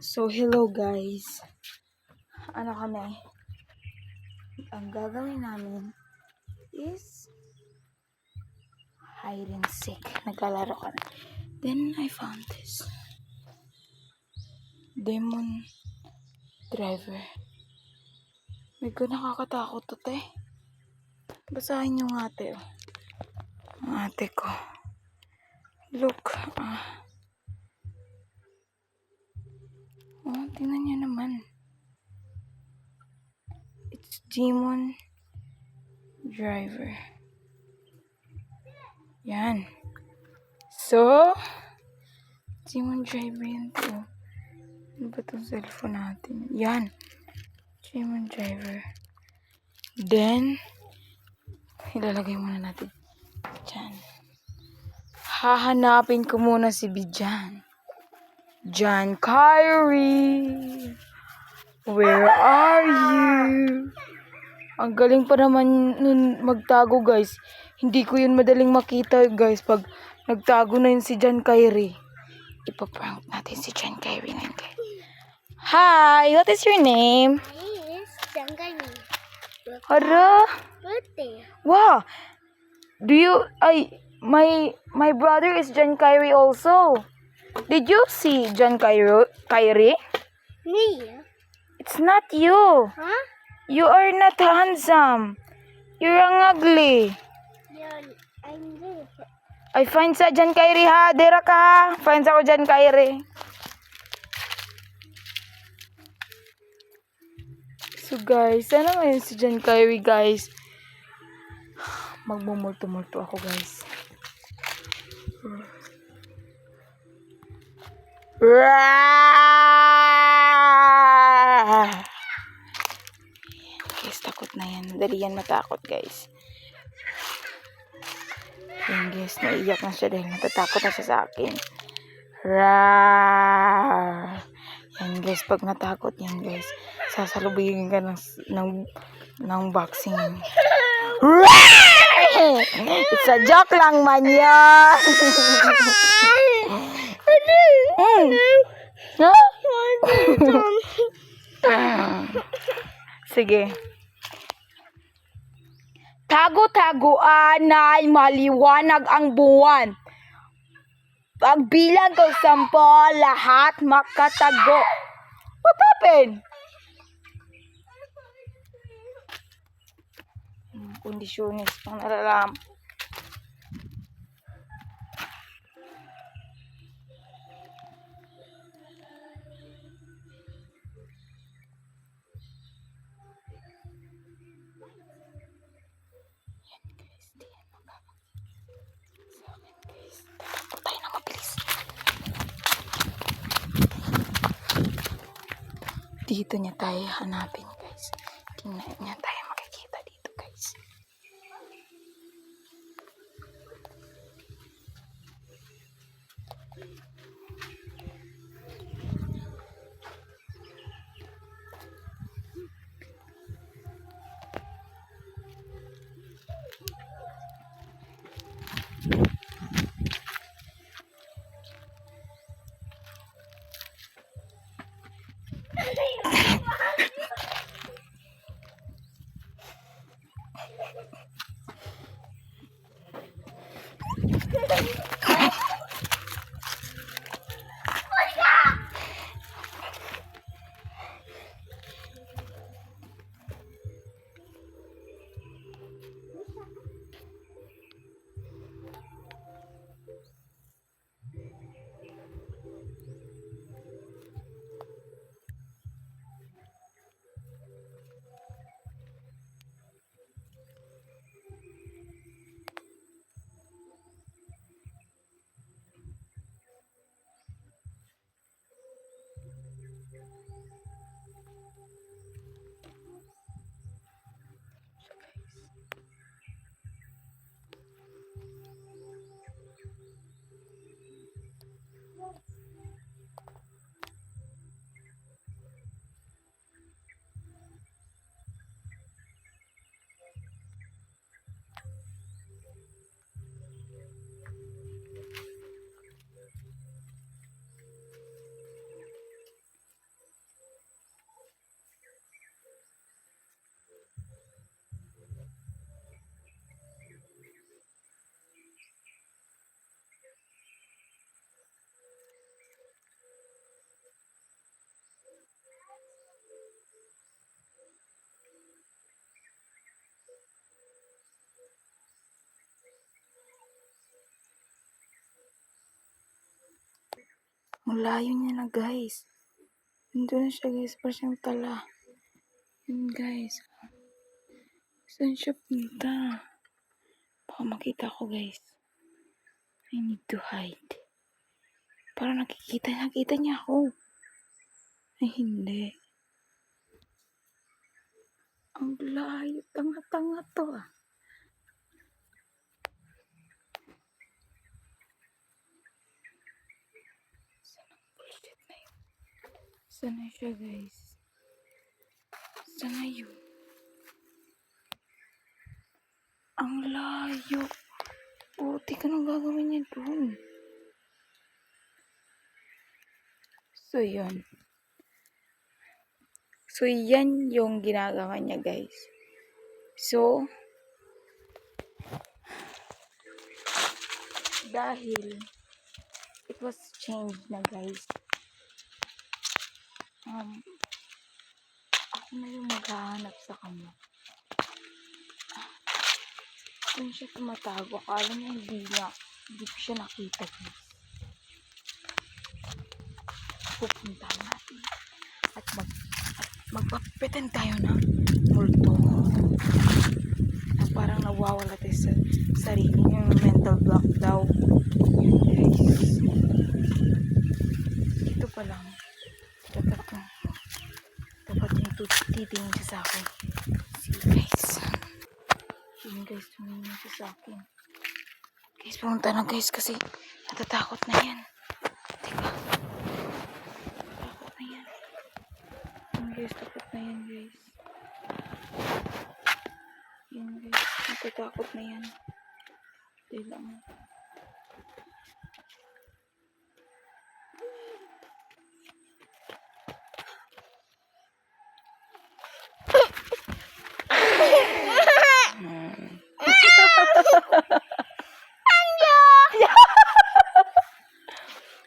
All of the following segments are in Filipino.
So, hello guys. Ano kami? Ang gagawin namin is hide and seek. Naglalaro kami. Then, I found this. Demon driver. May ko nakakatakot to, te. Basahin yung ate, oh. Ang ate ko. Look, oh, tingnan niyo naman. It's demon driver. Yan. So, demon driver yan to. Ano ba itong cellphone natin? Yan. Demon driver. Then, ilalagay muna natin dyan. Hahanapin ko muna si Bijan. John Kyrie. Where are you? Ang galing pa naman nun magtago, guys. Hindi ko yun madaling makita, guys. Pag nagtago na yun si John Kyrie. Ipaprank natin si John Kyrie ngayon, guys. Hi! What is your name? My name is John Kyrie. Hara! Birthday. Wow! Do you... My brother is John Kyrie also. Did you see John Kyrie? Me? It's not you. Huh? You are not handsome. You're ang ugly. Yeah, I'm beautiful. Ay, find sa John Kyrie ha. Dera ka ha. Find sa ko John Kyrie. So guys, sana naman yun si John Kyrie, guys. Magmumulto-multo ako, guys. Guys, takot na yan. Dali yan matakot, guys. Yan, guys. Naiyak na siya dahil natatakot na siya sa akin. Yan, guys. Pag natakot yan, guys, sasalubingin ka ng boxing. It's a joke lang man yan. No? Sige. Tago-taguan ay maliwanag ang buwan. Pagbilang ko 10, lahat makatago. What happened? Kondisyonis pang nalalam. Dito niya tayo hanapin, guys. Tingnan niya tayo makikita dito, guys. Ang layo niya na, guys. Nandun na siya, guys. Parang siyang tala. Yun, guys. Saan siya punta? Baka makita ko, guys. I need to hide. Parang nakita niya ako. Ay, hindi. Ang layo. Tanga-tanga to, ah. Bullshit na yun. Saan na siya, guys? Saan na yun? Ang layo. Puti ka nang gagawin niya dun. So, yun. So, yan yung ginagawa niya, guys. So, dahil it was changed na, guys. Ako na yung maghahanap sa kanya. Kung siya tumatago, akala niya hindi ko siya nakita, guys. Pupunta natin. At magpapeten tayo ng multo. Na parang nawawala tayo sa sarili. Yung mental block daw. Guys. Dito pa lang. Dapat yung titingin siya sa akin. See, guys. Yun, guys. Tumingin siya sa akin. Guys, pumunta na, guys. Kasi natatakot na yan. Teka. Takot na yan. Yun, guys. Takot na yan, guys. Yun, guys. Natatakot na yan. Dahil lang.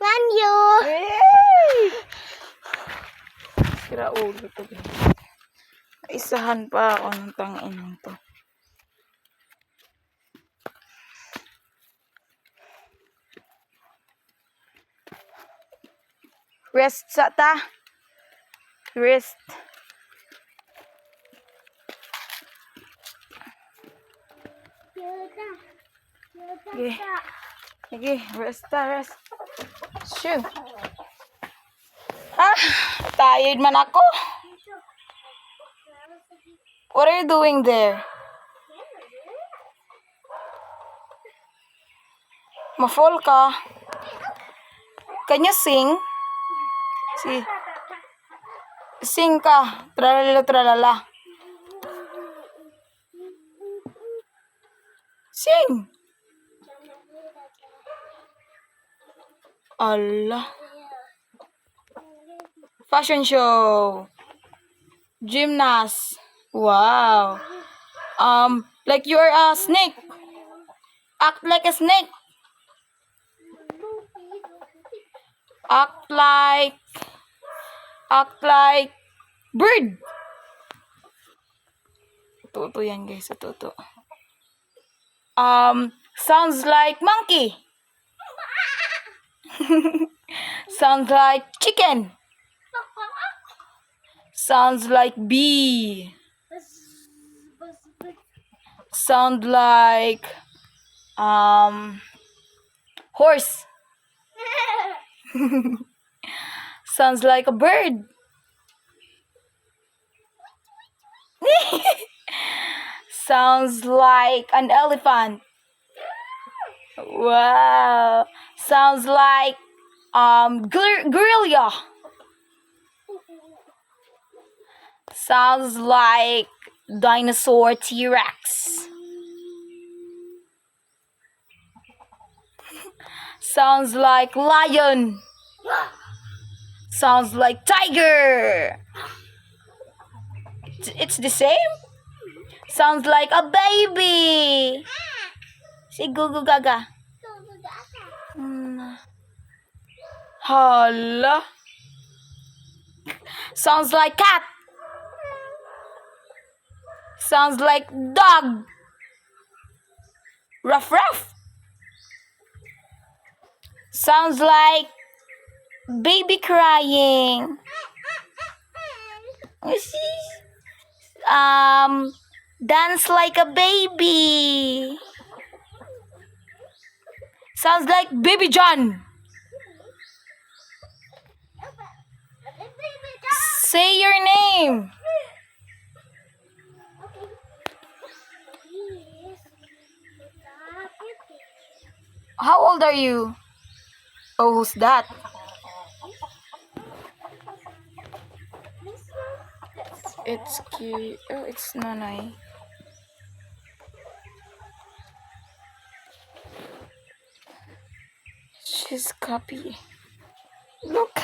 Manyo! Sira ulo to, guys. Isahan pa ako ng tanginang to. Rest sa ta. Rest. Okay. Okay, rest ta, rest. Shoo. Tired man ako. What are you doing there? Ma-fall ka. Can you sing? Sing ka. Tralala, tralala. Sing. Allah. Fashion show. Gymnast. Wow. Like you're a snake. Act like a snake. Act like bird. Totoo yan, guys. Totoo. Sounds like monkey. Sounds like chicken. Sounds like bee. Sound like horse. Sounds like a bird. Sounds like an elephant. Wow. Sounds like gorilla. Sounds like dinosaur T-Rex. Sounds like lion. Sounds like tiger. It's the same. Sounds like a baby. Si Gugu Gaga. Hala. Sounds like cat. Sounds like dog. Ruff ruff. Sounds like baby crying. Dance like a baby. Sounds like Baby John. Say your name. How old are you? Oh, who's that? It's cute. Oh, it's Nanay. She's copy. Look.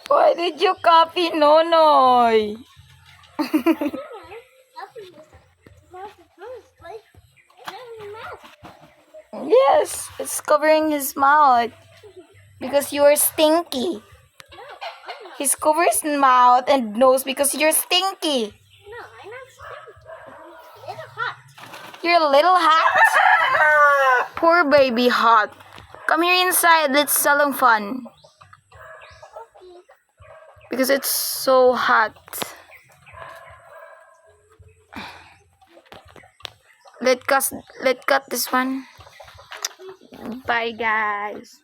Why did you copy Nonoy? Yes, it's covering his mouth. Because you are stinky. He's covering his mouth and nose because you're stinky. No, I'm not stinky. It's hot. You're a little hot. Poor baby hot. Come here inside. Let's have fun. Because it's so hot. Let's cut this one. Bye guys.